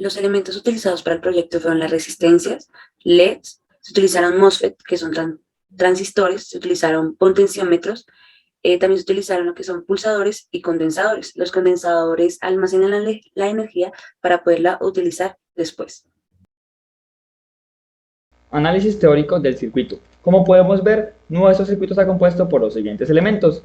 Los elementos utilizados para el proyecto fueron las resistencias, LEDs, se utilizaron MOSFET, que son transistores, se utilizaron potenciómetros, también se utilizaron lo que son pulsadores y condensadores. Los condensadores almacenan la energía para poderla utilizar después. Análisis teórico del circuito. Como podemos ver, nuestro circuito está compuesto por los siguientes elementos.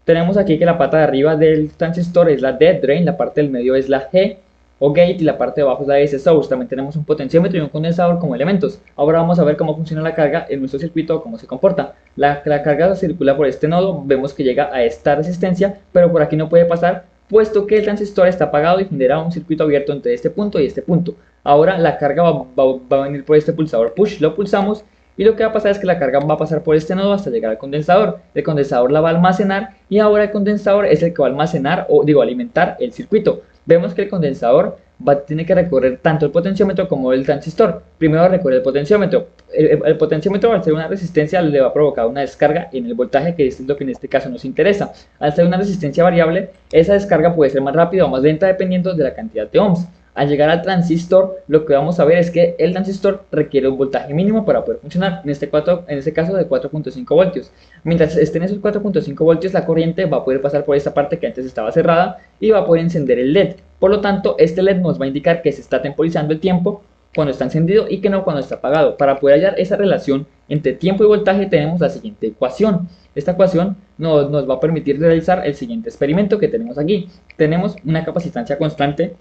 Tenemos aquí que la pata de arriba del transistor es la dead drain, la parte del medio es la G o gate y la parte de abajo es la S source. También tenemos un potenciómetro y un condensador como elementos. Ahora vamos a ver cómo funciona la carga en nuestro circuito, cómo se comporta. La carga circula por este nodo, vemos que llega a esta resistencia, pero por aquí no puede pasar, puesto que el transistor está apagado y genera un circuito abierto entre este punto y este punto. Ahora la carga va a venir por este pulsador push, lo pulsamos y lo que va a pasar es que la carga va a pasar por este nodo hasta llegar al condensador. El condensador la va a almacenar y ahora el condensador es el que va a almacenar o digo alimentar el circuito. Vemos que el condensador tiene que recorrer tanto el potenciómetro como el transistor. Primero recorre el potenciómetro. El potenciómetro, al ser una resistencia, le va a provocar una descarga en el voltaje, que es lo que en este caso nos interesa. Al ser una resistencia variable, esa descarga puede ser más rápida o más lenta dependiendo de la cantidad de ohms. Al llegar al transistor, lo que vamos a ver es que el transistor requiere un voltaje mínimo para poder funcionar, en este caso de 4.5 voltios. Mientras esté en esos 4.5 voltios, la corriente va a poder pasar por esta parte que antes estaba cerrada y va a poder encender el LED. Por lo tanto, este LED nos va a indicar que se está temporizando el tiempo cuando está encendido y que no cuando está apagado. Para poder hallar esa relación entre tiempo y voltaje tenemos la siguiente ecuación. Esta ecuación nos va a permitir realizar el siguiente experimento que tenemos aquí. Tenemos una capacitancia constante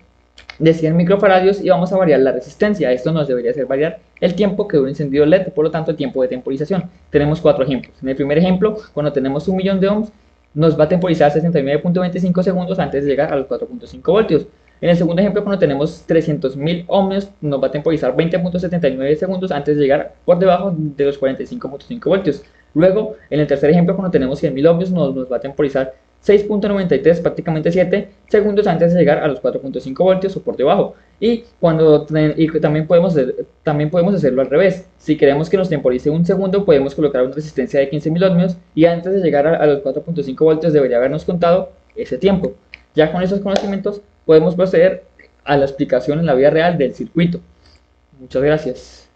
de 100 microfaradios y vamos a variar la resistencia. Esto nos debería hacer variar el tiempo que dura encendido LED, por lo tanto el tiempo de temporización. Tenemos 4 ejemplos. En el primer ejemplo, cuando tenemos 1.000.000 de ohms, nos va a temporizar 69.25 segundos antes de llegar a los 4.5 voltios. En el segundo ejemplo, cuando tenemos 300.000 ohmios, nos va a temporizar 20.79 segundos antes de llegar por debajo de los 45.5 voltios. Luego, en el tercer ejemplo, cuando tenemos 100.000 ohmios, nos va a temporizar 6.93, prácticamente 7 segundos antes de llegar a los 4.5 voltios o por debajo. Y también podemos hacerlo al revés. Si queremos que nos temporice un segundo, podemos colocar una resistencia de 15.000 ohmios y antes de llegar a los 4.5 voltios debería habernos contado ese tiempo. Ya con esos conocimientos podemos proceder a la explicación en la vida real del circuito. Muchas gracias.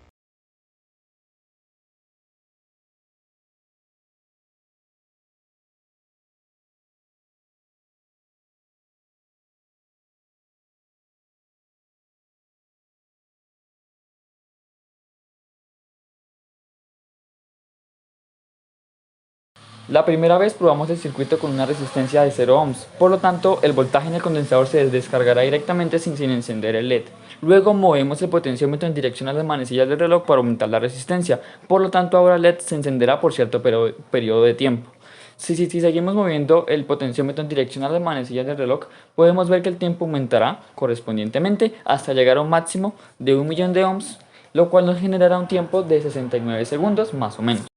La primera vez probamos el circuito con una resistencia de 0 ohms, por lo tanto el voltaje en el condensador se descargará directamente sin encender el LED. Luego movemos el potenciómetro en dirección a las manecillas del reloj para aumentar la resistencia, por lo tanto ahora el LED se encenderá por cierto periodo de tiempo. Si seguimos moviendo el potenciómetro en dirección a las manecillas del reloj, podemos ver que el tiempo aumentará correspondientemente hasta llegar a un máximo de 1.000.000 de ohms, lo cual nos generará un tiempo de 69 segundos más o menos.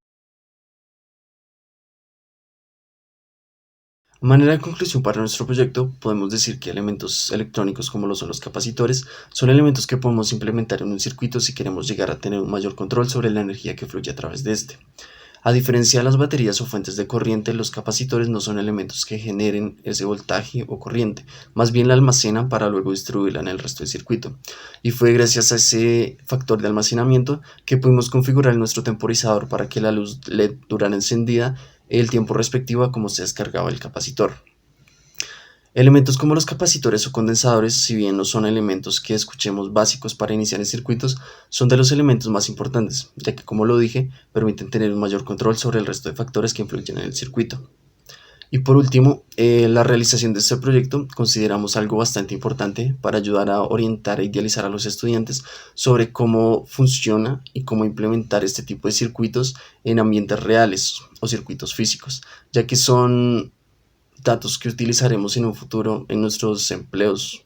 A manera de conclusión para nuestro proyecto, podemos decir que elementos electrónicos como lo son los capacitores son elementos que podemos implementar en un circuito si queremos llegar a tener un mayor control sobre la energía que fluye a través de este. A diferencia de las baterías o fuentes de corriente, los capacitores no son elementos que generen ese voltaje o corriente, más bien la almacenan para luego distribuirla en el resto del circuito. Y fue gracias a ese factor de almacenamiento que pudimos configurar nuestro temporizador para que la luz LED durara encendida el tiempo respectivo a cómo se descargaba el capacitor. Elementos como los capacitores o condensadores, si bien no son elementos que escuchemos básicos para iniciar en circuitos, son de los elementos más importantes, ya que como lo dije, permiten tener un mayor control sobre el resto de factores que influyen en el circuito. Y por último, la realización de este proyecto consideramos algo bastante importante para ayudar a orientar e idealizar a los estudiantes sobre cómo funciona y cómo implementar este tipo de circuitos en ambientes reales o circuitos físicos, ya que son datos que utilizaremos en un futuro en nuestros empleos.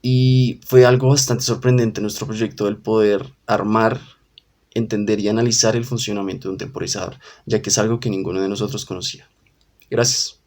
Y fue algo bastante sorprendente nuestro proyecto el poder armar, entender y analizar el funcionamiento de un temporizador, ya que es algo que ninguno de nosotros conocía. Gracias.